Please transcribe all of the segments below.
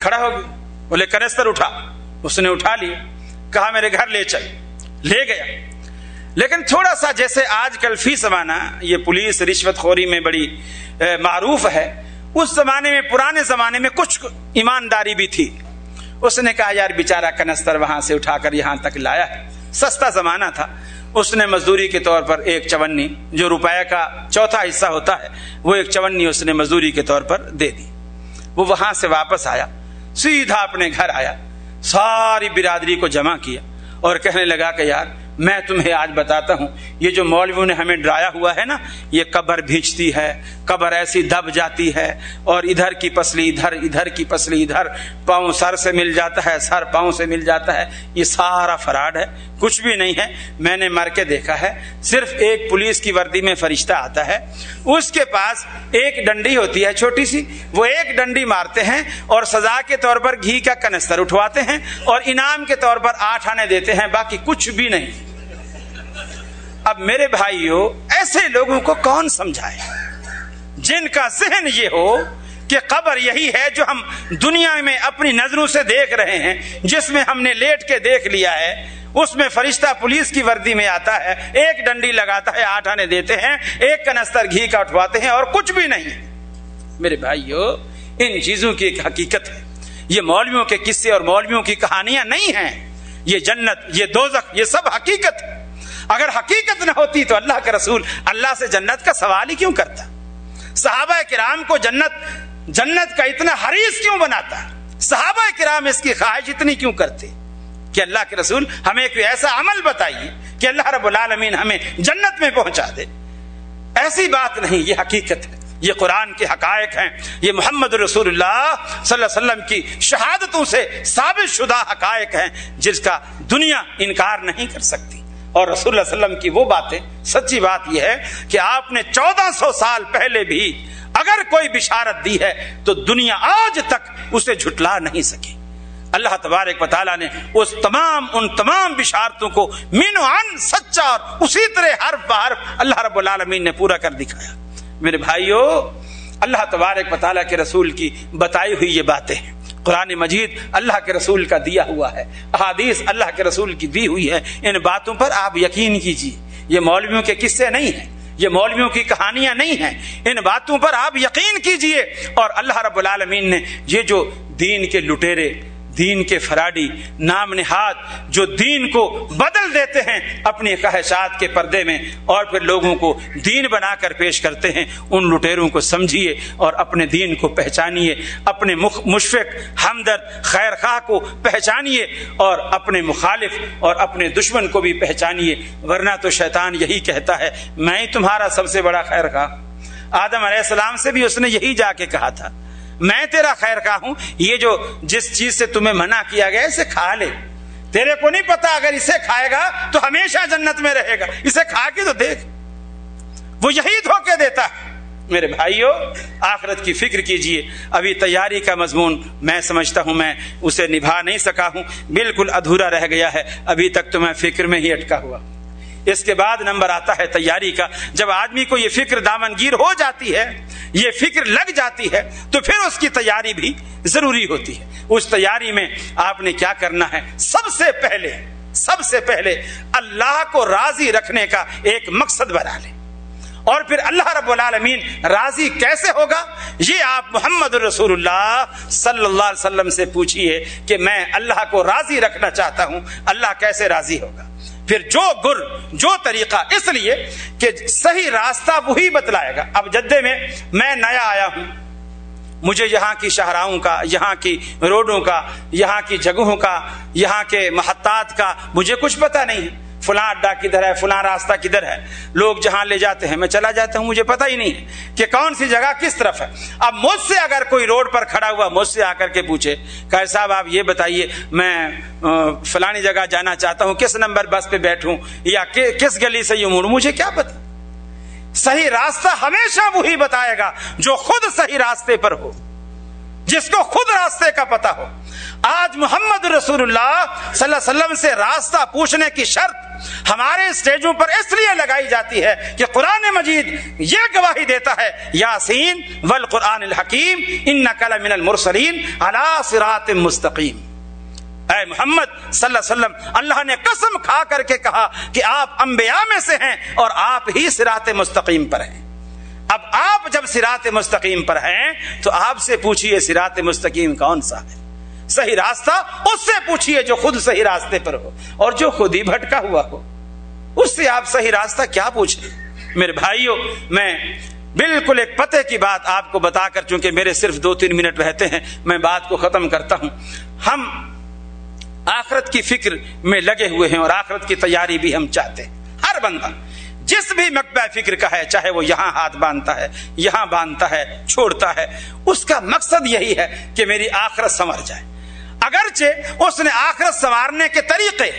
کھڑا ہو گیا, بولے کنستر اٹھا. اس نے اٹھا لیا, کہا میرے گھر لے چل, لے گیا. لیکن تھوڑا سا جیسے آج کل فی زمانہ یہ پولیس رشوت خوری میں بڑی معروف ہے, اس زمانے میں, پرانے زمانے میں کچھ ایمانداری بھی تھی. اس نے کہا یار بیچارہ کنستر وہاں سے اٹھا کر یہاں تک لایا ہے, سستا زمانہ تھا. اس نے مزدوری کے طور پر ایک چونی, جو روپے کا چوتھا حصہ ہوتا ہے, وہ ایک چونی اس نے مزدوری کے طور پر دے دی. وہ وہاں سے واپس آیا, سیدھا اپنے گھر آیا, ساری برادری کو جمع کیا اور کہنے لگا کہ یار میں تمہیں آج بتاتا ہوں, یہ جو مولویوں نے ہمیں ڈرایا ہوا ہے نا, یہ قبر بھینچتی ہے, قبر ایسی دب جاتی ہے, اور ادھر کی پسلی ادھر, ادھر کی پسلی ادھر, پاؤں سر سے مل جاتا ہے, سر پاؤں سے مل جاتا ہے, یہ سارا فراڈ ہے, کچھ بھی نہیں ہے. میں نے مر کے دیکھا ہے, صرف ایک پولیس کی وردی میں فرشتہ آتا ہے, اس کے پاس ایک ڈنڈی ہوتی ہے چھوٹی سی, وہ ایک ڈنڈی مارتے ہیں اور سزا کے طور پر گھی کا کنستر اٹھواتے ہیں اور انعام کے طور پر 8 آنے دیتے ہیں, باقی کچھ بھی نہیں. اب میرے بھائیوں, ایسے لوگوں کو کون سمجھائے جن کا ذہن یہ ہو کہ قبر یہی ہے جو ہم دنیا میں اپنی نظروں سے دیکھ رہے ہیں, جس میں ہم نے لیٹ کے دیکھ لیا ہے, اس میں فرشتہ پولیس کی وردی میں آتا ہے, ایک ڈنڈی لگاتا ہے, 8 آنے دیتے ہیں, ایک کنستر گھی کا اٹھواتے ہیں اور کچھ بھی نہیں. میرے بھائیوں, ان چیزوں کی ایک حقیقت ہے. یہ مولویوں کے قصے اور مولویوں کی کہانیاں نہیں ہیں. یہ جنت, یہ دوزخ, یہ سب حقیقت ہے. اگر حقیقت نہ ہوتی تو اللہ کا رسول اللہ سے جنت کا سوال ہی کیوں کرتا؟ صحابہ کرام کو جنت کا اتنا حریص کیوں بناتا؟ صحابہ کرام اس کی خواہش اتنی کیوں کرتے کہ اللہ کے رسول ہمیں کوئی ایسا عمل بتائیے کہ اللہ رب العالمین ہمیں جنت میں پہنچا دے؟ ایسی بات نہیں, یہ حقیقت ہے, یہ قرآن کے حقائق ہیں, یہ محمد رسول اللہ صلی اللہ علیہ وسلم کی شہادتوں سے ثابت شدہ حقائق ہیں جس کا دنیا انکار نہیں کر سکتی. اور رسول اللہ صلی اللہ علیہ وسلم کی وہ باتیں, سچی بات یہ ہے کہ آپ نے 1400 سال پہلے بھی اگر کوئی بشارت دی ہے تو دنیا آج تک اسے جھٹلا نہیں سکی. اللہ تبارک و تعالیٰ نے ان تمام بشارتوں کو من و عن سچا اور اسی طرح حرف بحرف اللہ رب العالمین نے پورا کر دکھایا. میرے بھائیوں, اللہ تبارک و تعالیٰ کے رسول کی بتائی ہوئی یہ باتیں ہیں. قرآن مجید اللہ کے رسول کا دیا ہوا ہے, احادیث اللہ کے رسول کی دی ہوئی ہے. ان باتوں پر آپ یقین کیجیے. یہ مولویوں کے قصے نہیں ہیں, یہ مولویوں کی کہانیاں نہیں ہیں. ان باتوں پر آپ یقین کیجیے. اور اللہ رب العالمین نے یہ جو دین کے لٹیرے, دین کے فراڈی, نام نہاد جو دین کو بدل دیتے ہیں اپنی خواہشات کے پردے میں اور پھر لوگوں کو دین بنا کر پیش کرتے ہیں, ان لٹیروں کو سمجھیے اور اپنے دین کو پہچانیے, اپنے مشفق ہمدرد خیر خواہ کو پہچانیے اور اپنے مخالف اور اپنے دشمن کو بھی پہچانیے. ورنہ تو شیطان یہی کہتا ہے میں ہی تمہارا سب سے بڑا خیر خواہ. آدم علیہ السلام سے بھی اس نے یہی جا کے کہا تھا میں تیرا خیر خواہ ہوں, یہ جو جس چیز سے تمہیں منع کیا گیا اسے کھا لے, تیرے کو نہیں پتا اگر اسے کھائے گا تو ہمیشہ جنت میں رہے گا, اسے کھا کے تو دیکھ. وہ یہی دھوکے دیتا ہے. میرے بھائیوں, آخرت کی فکر کیجئے. ابھی تیاری کا مضمون میں سمجھتا ہوں میں اسے نبھا نہیں سکا ہوں, بالکل ادھورا رہ گیا ہے. ابھی تک تو میں فکر میں ہی اٹکا ہوا. اس کے بعد نمبر آتا ہے تیاری کا. جب آدمی کو یہ فکر دامنگیر ہو جاتی ہے, یہ فکر لگ جاتی ہے, تو پھر اس کی تیاری بھی ضروری ہوتی ہے. اس تیاری میں آپ نے کیا کرنا ہے؟ سب سے پہلے اللہ کو راضی رکھنے کا ایک مقصد بنا لیں. اور پھر اللہ رب العالمین راضی کیسے ہوگا یہ آپ محمد رسول اللہ صلی اللہ علیہ وسلم سے پوچھئے کہ میں اللہ کو راضی رکھنا چاہتا ہوں, اللہ کیسے راضی ہوگا؟ پھر جو طریقہ, اس لیے کہ صحیح راستہ وہی بتلائے گا. اب جدے میں نیا آیا ہوں, مجھے یہاں کی شاہراہوں کا, یہاں کی روڈوں کا, یہاں کی جگہوں کا, یہاں کے محطات کا مجھے کچھ پتہ نہیں ہے. فلاں اڈا کدھر ہے, فلاں راستہ کدھر ہے, لوگ جہاں لے جاتے ہیں میں چلا جاتا ہوں, مجھے پتہ ہی نہیں ہے کہ کون سی جگہ کس طرف ہے. اب مجھ سے اگر کوئی روڈ پر کھڑا ہوا مجھ سے آ کر کے پوچھے کہ صاحب آپ یہ بتائیے میں فلانی جگہ جانا چاہتا ہوں, کس نمبر بس پہ بیٹھوں یا کس گلی سے یوں موڑوں, مجھے کیا پتا؟ صحیح راستہ ہمیشہ وہی بتائے گا جو خود صحیح راستے پر ہو, جس کو خود راستے کا پتہ ہو. آج آج محمد رسول اللہ صلی اللہ علیہ وسلم سے راستہ پوچھنے کی شرط ہمارے اسٹیجوں پر اس لیے لگائی جاتی ہے کہ قرآن مجید یہ گواہی دیتا ہے یاسین والقرآن الحکیم انک لمن المرسلین علی صراط مستقیم. اے محمد صلی اللہ علیہ وسلم، اللہ نے قسم کھا کر کے کہا کہ آپ انبیاء میں سے ہیں اور آپ ہی صراط مستقیم پر ہیں. اب آپ جب صراط مستقیم پر ہیں تو آپ سے پوچھئے صراط مستقیم کون سا ہے؟ صحیح راستہ اس سے پوچھئے جو خود صحیح راستے پر ہو، اور جو خود ہی بھٹکا ہوا ہو اس سے آپ صحیح راستہ کیا پوچھیں؟ میرے بھائیوں، میں بالکل ایک پتے کی بات آپ کو بتا کر، چونکہ میرے صرف 2-3 منٹ رہتے ہیں، میں بات کو ختم کرتا ہوں. ہم آخرت کی فکر میں لگے ہوئے ہیں اور آخرت کی تیاری بھی ہم چاہتے ہیں. ہر بندہ جس بھی مکتبہ فکر کا ہے، چاہے وہ یہاں ہاتھ باندھتا ہے، یہاں باندھتا ہے، چھوڑتا ہے، اس کا مقصد یہی ہے کہ میری آخرت سنور جائے. اگرچہ اس نے آخرت سنوارنے کے طریقے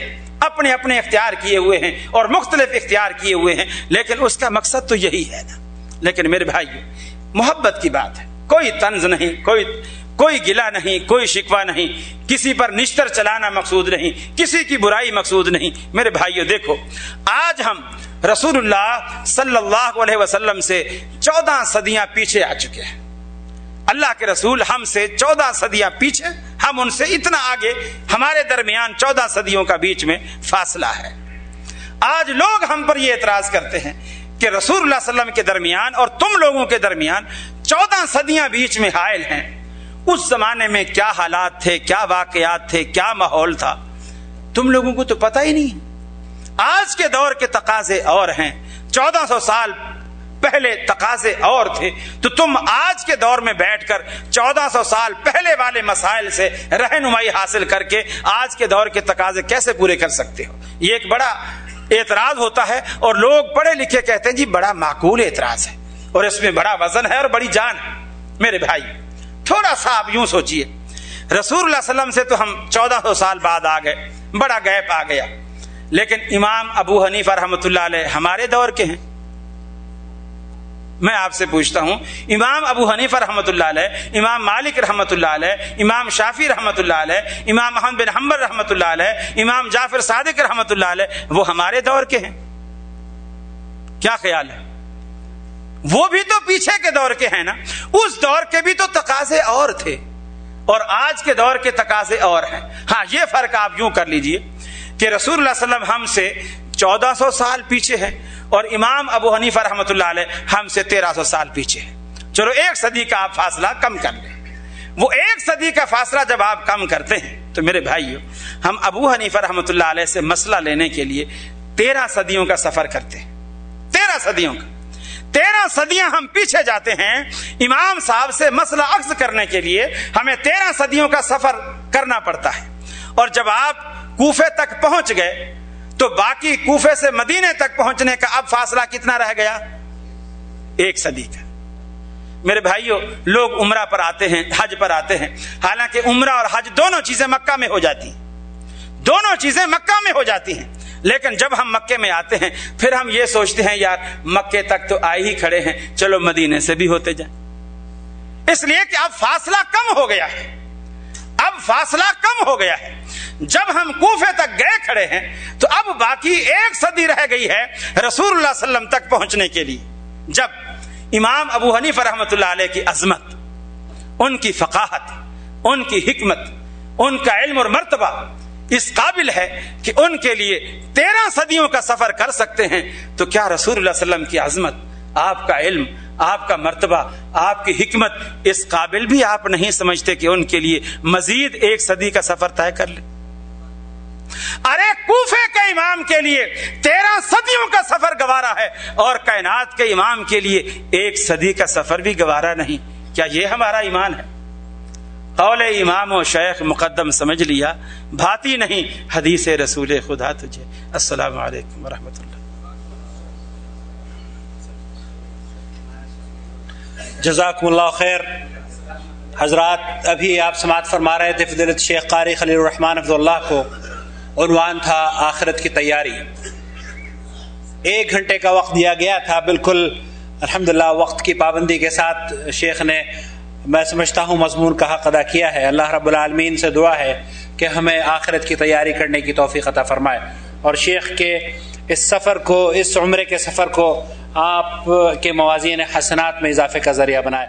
اپنے اپنے اختیار کیے ہوئے ہیں اور مختلف اختیار کیے ہوئے ہیں، لیکن اس کا مقصد تو یہی ہے نا. لیکن میرے بھائیو، محبت کی بات ہے، کوئی طنز نہیں، کوئی گلہ نہیں، کوئی شکوہ نہیں، کسی پر نشتر چلانا مقصود نہیں، کسی کی برائی مقصود نہیں. میرے بھائیو دیکھو، آج ہم رسول اللہ صلی اللہ علیہ وسلم سے 14 صدیاں پیچھے آ چکے ہیں. اللہ کے رسول ہم سے 14 صدیاں پیچھے، ہم ان سے اتنا آگے، ہمارے درمیان 14 صدیوں کا بیچ میں فاصلہ ہے. آج لوگ ہم پر یہ اعتراض کرتے ہیں کہ رسول اللہ صلی اللہ علیہ وسلم کے درمیان اور تم لوگوں کے درمیان 14 صدیاں بیچ میں حائل ہیں. اس زمانے میں کیا حالات تھے، کیا واقعات تھے، کیا ماحول تھا، تم لوگوں کو تو پتہ ہی نہیں. آج کے دور کے تقاضے اور ہیں، 1400 سال پہلے تقاضے اور تھے، تو تم آج کے دور میں بیٹھ کر 1400 سال پہلے والے مسائل سے رہنمائی حاصل کر کے آج کے دور کے تقاضے کیسے پورے کر سکتے ہو؟ یہ ایک بڑا اعتراض ہوتا ہے، اور لوگ پڑھے لکھے کہتے ہیں جی بڑا معقول اعتراض ہے اور اس میں بڑا وزن ہے اور بڑی جان ہے. میرے بھائی تھوڑا سا آپ یوں سوچئے، رسول اللہ صلی اللہ علیہ وسلم سے تو ہم 1400 سال بعد آ گئے، بڑا گیپ آ گیا، لیکن امام ابو حنیفہ رحمۃ اللہ علیہ ہمارے دور کے ہیں. میں آپ سے پوچھتا ہوں، امام ابو حنیفہ رحمۃ اللہ علیہ، امام مالک رحمۃ اللہ علیہ، امام شافعی رحمۃ اللہ علیہ، امام احمد بن حنبل رحمۃ اللہ علیہ، امام جعفر صادق رحمۃ اللہ علیہ، وہ ہمارے دور کے ہیں. کیا خیال ہے؟ وہ بھی تو پیچھے کے دور کے ہیں نا. اس دور کے بھی تو تقاضے اور تھے اور آج کے دور کے تقاضے اور ہیں. ہاں، یہ فرق آپ یوں کر لیجئے کہ رسول اللہ صلی اللہ علیہ وسلم ہم سے 1400 سال پیچھے ہیں اور امام ابو حنیفہ رحمۃ اللہ علیہ ہم سے 1300 سال پیچھے ہیں. چلو 1 صدی کا آپ فاصلہ کم کر لیں. وہ 1 صدی کا فاصلہ جب آپ کم کرتے ہیں تو میرے بھائیو، ہم ابو حنیفہ رحمۃ اللہ علیہ سے مسئلہ لینے کے لیے 13 صدیوں کا سفر کرتے ہیں. 13 صدیوں کا، 13 صدیاں ہم پیچھے جاتے ہیں. امام صاحب سے مسئلہ اخذ کرنے کے لیے ہمیں 13 صدیوں کا سفر کرنا پڑتا ہے. اور جب آپ کوفے تک پہنچ گئے تو باقی کوفے سے مدینے تک پہنچنے کا اب فاصلہ کتنا رہ گیا؟ 1 صدی کا. میرے بھائیوں، لوگ عمرہ پر آتے ہیں، حج پر آتے ہیں، حالانکہ عمرہ اور حج دونوں چیزیں مکہ میں ہو جاتی ہیں، دونوں چیزیں مکہ میں ہو جاتی ہیں. لیکن جب ہم مکے میں آتے ہیں پھر ہم یہ سوچتے ہیں یار مکے تک تو آئے ہی کھڑے ہیں، چلو مدینے سے بھی ہوتے جائیں. اس لیے کہ اب فاصلہ کم ہو گیا ہے، اب فاصلہ کم ہو گیا ہے. جب ہم کوفے تک گئے کھڑے ہیں تو اب باقی 1 صدی رہ گئی ہے رسول اللہ صلی اللہ علیہ وسلم تک پہنچنے کے لیے. جب امام ابو حنیفہ رحمۃ اللہ علیہ کی عظمت، ان کی فقاہت، ان کی حکمت، ان کا علم اور مرتبہ اس قابل ہے کہ ان کے لیے 13 صدیوں کا سفر کر سکتے ہیں، تو کیا رسول اللہ صلی اللہ علیہ وسلم کی عظمت، آپ کا علم، آپ کا مرتبہ، آپ کی حکمت اس قابل بھی آپ نہیں سمجھتے کہ ان کے لیے مزید 1 صدی کا سفر طے کر لیں؟ ارے کوفے کے امام کے لیے 13 صدیوں کا سفر گوارا ہے اور کائنات کے امام کے لیے 1 صدی کا سفر بھی گوارا نہیں. کیا یہ ہمارا ایمان ہے؟ قول امام و شیخ مقدم سمجھ لیا، بھاتی نہیں حدیث رسول خدا تجھے. السلام علیکم ورحمۃ اللہ. جزاکم اللہ خیر. حضرات، ابھی آپ سماعت فرما رہے تھے فضیلت شیخ قاری خلیل الرحمن حفظہ اللہ کو عنوان تھا آخرت کی تیاری. 1 گھنٹے کا وقت دیا گیا تھا، بالکل الحمدللہ وقت کی پابندی کے ساتھ شیخ نے، میں سمجھتا ہوں، مضمون کا حق ادا کیا ہے. اللہ رب العالمین سے دعا ہے کہ ہمیں آخرت کی تیاری کرنے کی توفیق عطا فرمائے، اور شیخ کے اس سفر کو، اس عمرے کے سفر کو آپ کے موازین حسنات میں اضافے کا ذریعہ بنائے۔